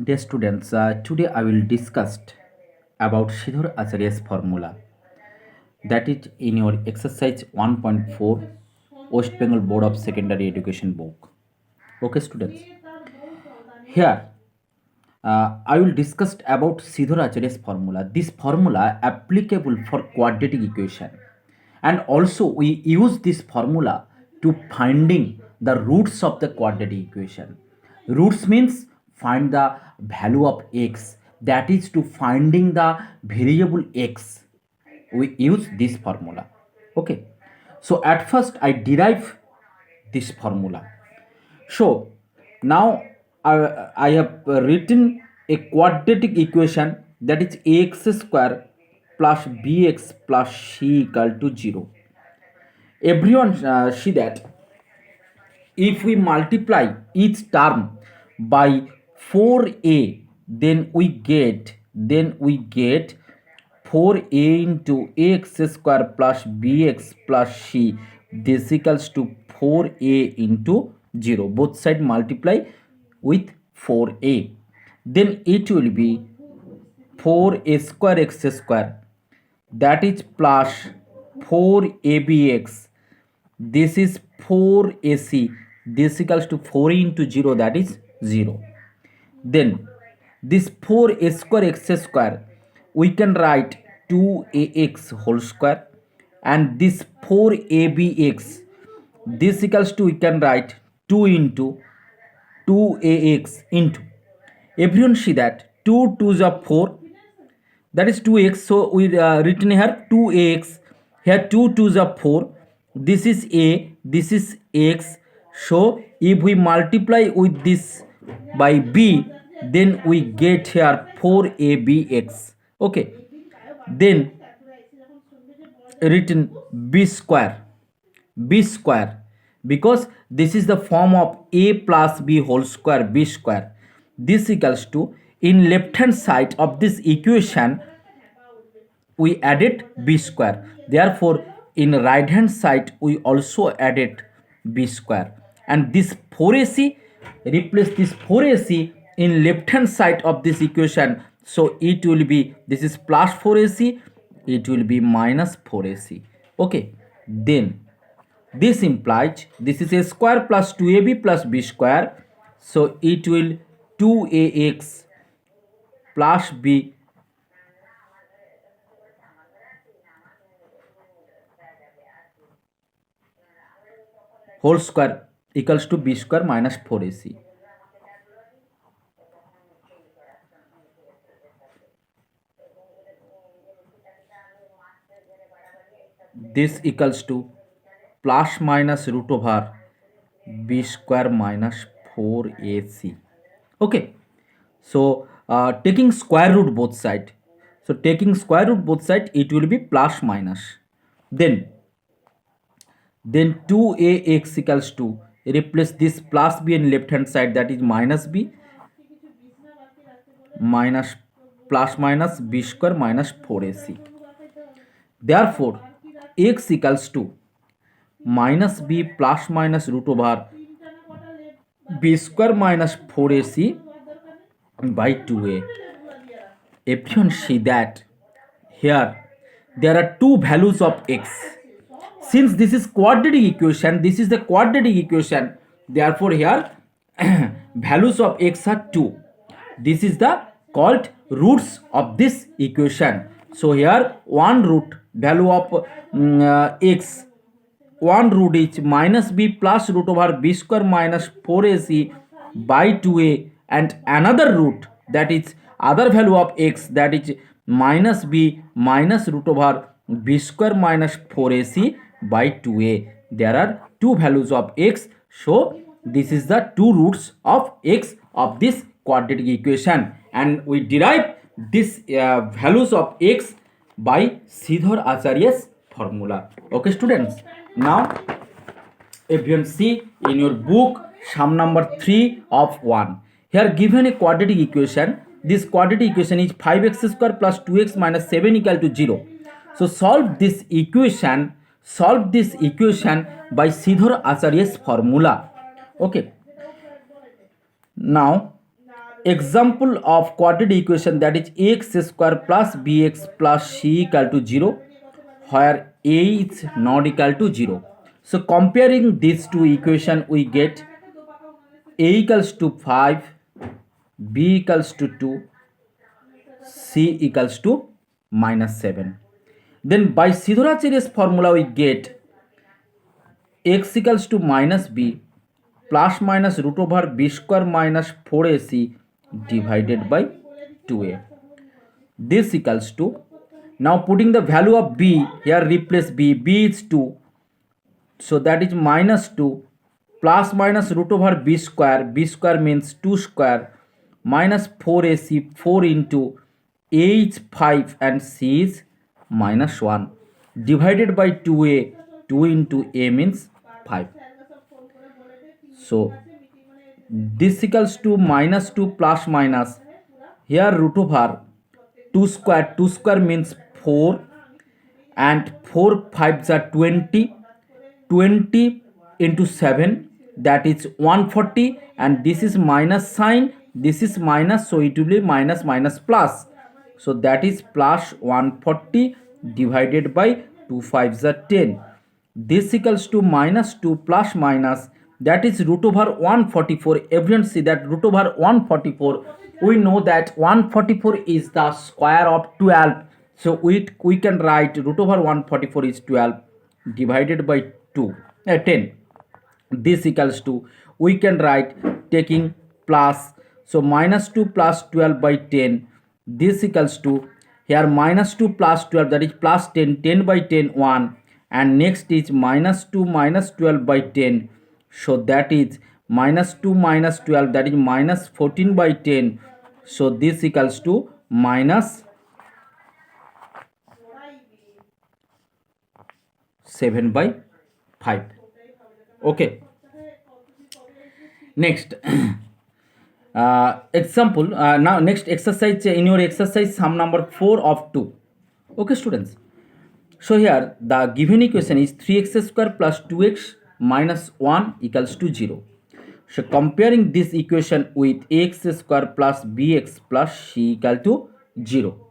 Dear students, today I will discuss about Sridhar Acharya's formula, that is in your exercise 1.4 West Bengal Board of Secondary Education book. Okay, students. Here I will discuss about Sridhar Acharya's formula. This formula applicable for quadratic equation, and also we use this formula to finding the roots of the quadratic equation. Roots means find the value of x, that is to finding the variable x. We use this formula. Okay, so at first I derive this formula. So now I have written a quadratic equation, that is ax square plus bx plus c equal to 0. Everyone see that if we multiply each term by 4a, then we get 4a into ax square plus bx plus c, this equals to 4a into 0. Both side multiply with 4a, then it will be 4a square x square, that is plus 4abx, this is 4ac, this equals to 4 into 0, that is 0. Then this 4a square x square, we can write 2ax whole square, and this 4abx, this equals to, we can write 2 into 2ax into, everyone see that 2 2s are 4, that is 2x, so we written here 2ax, here 2 2s are 4, this is a, this is x, so if we multiply with this by b, then we get here 4abx. Okay, then written b square, because this is the form of a plus b whole square, b square, this equals to, in left hand side of this equation we added b square, therefore in right hand side we also added b square, and this 4ac, replace this 4ac in left hand side of this equation, so it will be, this is plus 4ac, it will be minus 4ac. Okay, then this implies this is a square plus 2ab plus b square, so it will 2ax plus b whole square equals to b square minus 4ac. This equals to plus minus root over b square minus 4ac. Okay, so taking square root both side, so taking square root both side, it will be plus minus, then 2ax equals to, replace this plus b in left hand side, that is minus b minus plus minus b square minus 4ac. Therefore x equals to minus b plus minus root over b square minus 4ac by 2a. Everyone see that here there are two values of x. Since this is quadratic equation, this is the quadratic equation, therefore here values of x are 2. This is the called roots of this equation. So here one root value of x, one root is minus b plus root over b square minus 4ac by 2a, and another root, that is other value of x, that is minus b minus root over b square minus 4ac by 2a. There are two values of x, so this is the two roots of x of this quadratic equation, and we derive this values of x by Sridhar Acharya's formula. Okay students, now if you see in your book sum number 3 of 1, here given a quadratic equation, this quadratic equation is 5x square plus 2x minus 7 equal to 0. So solve this equation by Sridhar Acharya's formula. Okay, now example of quadratic equation, that is x square plus bx plus c equal to 0, where a is not equal to 0. So comparing these two equation, we get a equals to 5, b equals to 2, c equals to -7. Then by Shidharacharya's formula, we get x equals to minus b plus minus root over b square minus 4ac divided by 2a. This equals to, now putting the value of b here, replace b is 2, so that is minus 2 plus minus root over b square means 2 square minus 4ac, 4 into a is 5 and c is minus 1 divided by 2a, 2 into a means 5. So this equals to minus 2 plus minus, here root over 2 square means 4 and 4 5s are 20, 20 into 7, that is 140, and this is minus sign, this is minus, so it will be minus minus plus, so that is plus 140 divided by 2 5s are 10. This equals to minus 2 plus minus, that is root over 144. Everyone see that root over 144, we know that 144 is the square of 12, so we can write root over 144 is 12 divided by 10. This equals to, we can write taking plus, so minus 2 plus 12 by 10. This equals to, here minus 2 plus 12, that is plus 10, 10 by 10 1, and next is minus 2 minus 12 by 10, so that is minus 2 minus 12, that is minus 14 by 10, so this equals to minus 7 by 5. Okay, next example, now next exercise, in your exercise sum number 4 of 2. Okay students, so here the given equation is 3x square plus 2x minus 1 equals to 0. So comparing this equation with x square plus bx plus c equal to 0.